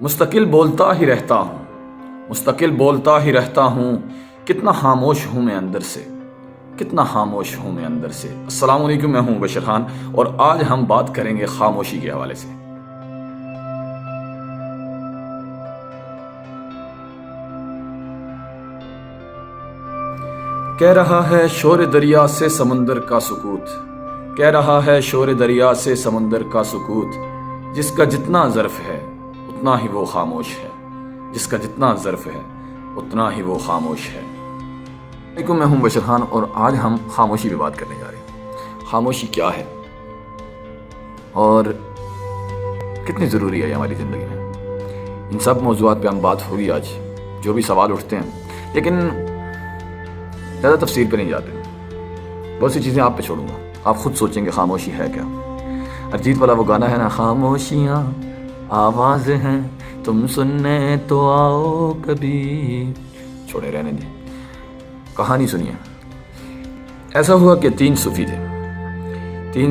مستقل بولتا ہی رہتا ہوں، مستقل بولتا ہی رہتا ہوں، کتنا خاموش ہوں میں اندر سے، کتنا خاموش ہوں میں اندر سے۔ السلام علیکم، میں ہوں بشر خان اور آج ہم بات کریں گے خاموشی کے حوالے سے۔ کہہ رہا ہے شور دریا سے سمندر کا سکوت، کہہ رہا ہے شور دریا سے سمندر کا سکوت، جس کا جتنا ظرف ہے اتنا ہی وہ خاموش ہے، جس کا جتنا ظرف ہے اتنا ہی وہ خاموش ہے۔ علیکم، میں ہوں بشر خان اور آج ہم خاموشی پہ بات کرنے جا رہے ہیں۔ خاموشی کیا ہے اور کتنی ضروری ہے ہماری زندگی میں، ان سب موضوعات پہ ہم بات ہوگی آج، جو بھی سوال اٹھتے ہیں، لیکن زیادہ تفصیل پہ نہیں جاتے، بہت سی چیزیں آپ پہ چھوڑوں گا، آپ خود سوچیں گے خاموشی ہے کیا۔ ارجیت والا وہ گانا ہے نا، خاموشیاں آواز ہیں تم سننے تو آؤ کبھی، چھوڑے رہنے دیں، کہانی سنیے۔ ایسا ہوا کہ تین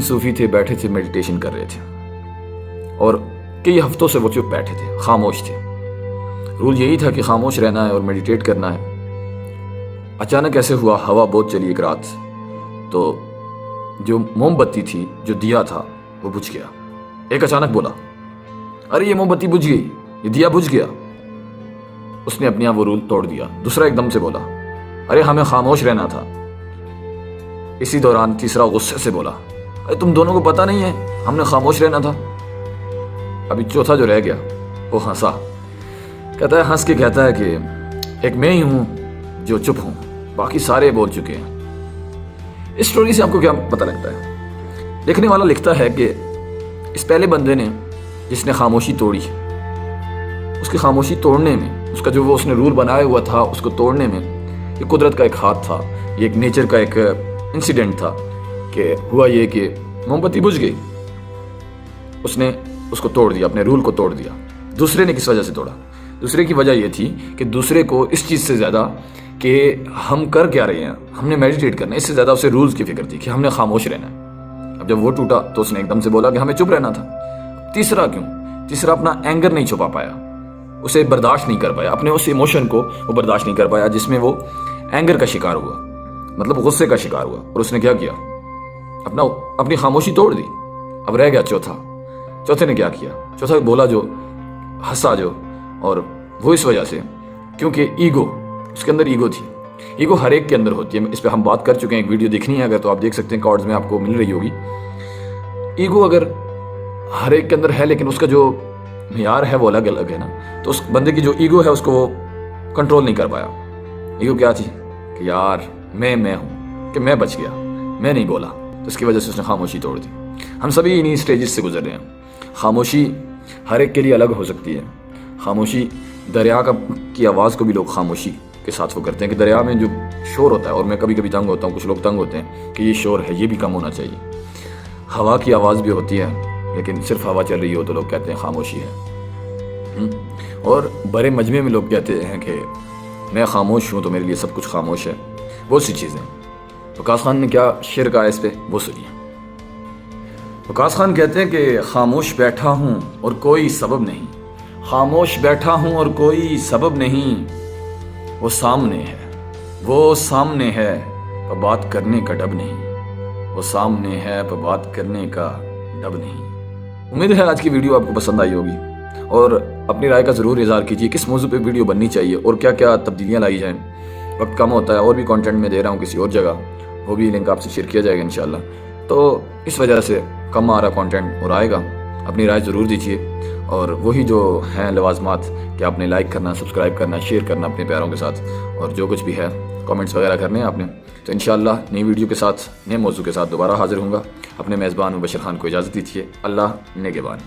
صوفی تھے بیٹھے تھے، میڈیٹیشن کر رہے تھے اور کئی ہفتوں سے وہ چپ بیٹھے تھے، خاموش تھے۔ رول یہی تھا کہ خاموش رہنا ہے اور میڈیٹیٹ کرنا ہے۔ اچانک ایسے ہوا، ہوا بہت چلی ایک رات، تو جو موم بتی تھی، جو دیا تھا، وہ بجھ گیا۔ ایک اچانک بولا، ارے یہ موم بتی بجھ گئی، یہ دیا بجھ گیا۔ اس نے اپنے آپ وہ رول توڑ دیا۔ دوسرا ایک دم سے بولا، ارے ہمیں خاموش رہنا تھا۔ اسی دوران تیسرا غصے سے بولا، ارے تم دونوں کو پتہ نہیں ہے ہم نے خاموش رہنا تھا۔ ابھی چوتھا جو رہ گیا وہ ہنسا، کہتا ہے، ہنس کے کہتا ہے کہ ایک میں ہی ہوں جو چپ ہوں، باقی سارے بول چکے ہیں۔ اس سٹوری سے آپ کو کیا پتہ لگتا ہے؟ لکھنے والا لکھتا ہے کہ اس پہلے بندے نے جس نے خاموشی توڑی، اس کی خاموشی توڑنے میں، اس کا جو وہ اس نے رول بنایا ہوا تھا اس کو توڑنے میں، یہ قدرت کا ایک ہاتھ تھا، یہ ایک نیچر کا ایک انسیڈنٹ تھا کہ ہوا یہ کہ موم بتی بجھ گئی، اس نے اس کو توڑ دیا، اپنے رول کو توڑ دیا۔ دوسرے نے کس وجہ سے توڑا؟ دوسرے کی وجہ یہ تھی کہ دوسرے کو اس چیز سے زیادہ کہ ہم کر کیا رہے ہیں، ہم نے میڈیٹیٹ کرنا ہے، اس سے زیادہ اسے رولز کی فکر تھی کہ ہم نے خاموش رہنا ہے۔ اب جب وہ ٹوٹا تو اس نے ایک دم سے بولا کہ ہمیں چپ رہنا تھا۔ تیسرا کیوں؟ تیسرا اپنا اینگر نہیں چھپا پایا، اسے برداشت نہیں کر پایا، اپنے اس ایموشن کو وہ برداشت نہیں کر پایا جس میں وہ اینگر کا شکار ہوا، مطلب غصے کا شکار ہوا، اور اس نے کیا کیا؟ اپنی خاموشی توڑ دی۔ اب رہ گیا چوتھے نے کیا کیا؟ چوتھا بولا جو، ہنسا جو، اور وہ اس وجہ سے کیونکہ ایگو، اس کے اندر ایگو تھی۔ ایگو ہر ایک کے اندر ہوتی ہے، اس پہ ہم بات کر چکے ہیں، ایک ویڈیو دیکھنی ہے اگر تو آپ دیکھ سکتے ہیں، کارڈز میں آپ کو مل رہی ہوگی۔ ایگو اگر ہر ایک کے اندر ہے لیکن اس کا جو معیار ہے وہ الگ الگ ہے نا، تو اس بندے کی جو ایگو ہے اس کو وہ کنٹرول نہیں کر پایا۔ ایگو کیا تھی کہ یار میں ہوں، کہ میں بچ گیا، میں نہیں بولا، تو اس کی وجہ سے اس نے خاموشی توڑ دی۔ ہم سبھی انہی سٹیجز سے گزر رہے ہیں۔ خاموشی ہر ایک کے لیے الگ ہو سکتی ہے۔ خاموشی، دریا کی آواز کو بھی لوگ خاموشی کے ساتھ وہ کرتے ہیں کہ دریا میں جو شور ہوتا ہے، اور میں کبھی کبھی تنگ ہوتا ہوں، کچھ لوگ تنگ ہوتے ہیں کہ یہ شور ہے، یہ بھی کم ہونا چاہیے۔ ہوا کی آواز بھی ہوتی ہے لیکن صرف ہوا چل رہی ہو تو لوگ کہتے ہیں خاموشی ہے۔ اور بڑے مجمع میں لوگ کہتے ہیں کہ میں خاموش ہوں تو میرے لیے سب کچھ خاموش ہے، بہت سی چیزیں۔ وقاص خان نے کیا شعر کہا اس پہ، وہ سنیے۔ وقاص خان کہتے ہیں کہ خاموش بیٹھا ہوں اور کوئی سبب نہیں، خاموش بیٹھا ہوں اور کوئی سبب نہیں، وہ سامنے ہے پر بات کرنے کا ڈب نہیں، وہ سامنے ہے پر بات کرنے کا ڈب نہیں۔ امید ہے آج کی ویڈیو آپ کو پسند آئی ہوگی، اور اپنی رائے کا ضرور اظہار کیجیے کس موضوع پہ ویڈیو بننی چاہیے اور کیا کیا تبدیلیاں لائی جائیں۔ وقت کم ہوتا ہے، اور بھی کانٹینٹ میں دے رہا ہوں کسی اور جگہ، وہ بھی لنک آپ سے شیئر کیا جائے گا انشاءاللہ۔ تو اس وجہ سے کم آ رہا کانٹینٹ اور آئے گا، اپنی رائے ضرور دیجیے، اور وہی جو ہیں لوازمات کہ آپ نے لائک کرنا، سبسکرائب کرنا، شیئر کرنا اپنے پیاروں کے ساتھ، اور جو کچھ بھی ہے کامنٹس وغیرہ کرنے ہیں آپ نے۔ تو انشاءاللہ نئی ویڈیو کے ساتھ، نئے موضوع کے ساتھ دوبارہ حاضر ہوں گا۔ اپنے میزبان بشر خان کو اجازت دیجیے۔ اللہ نگہبان۔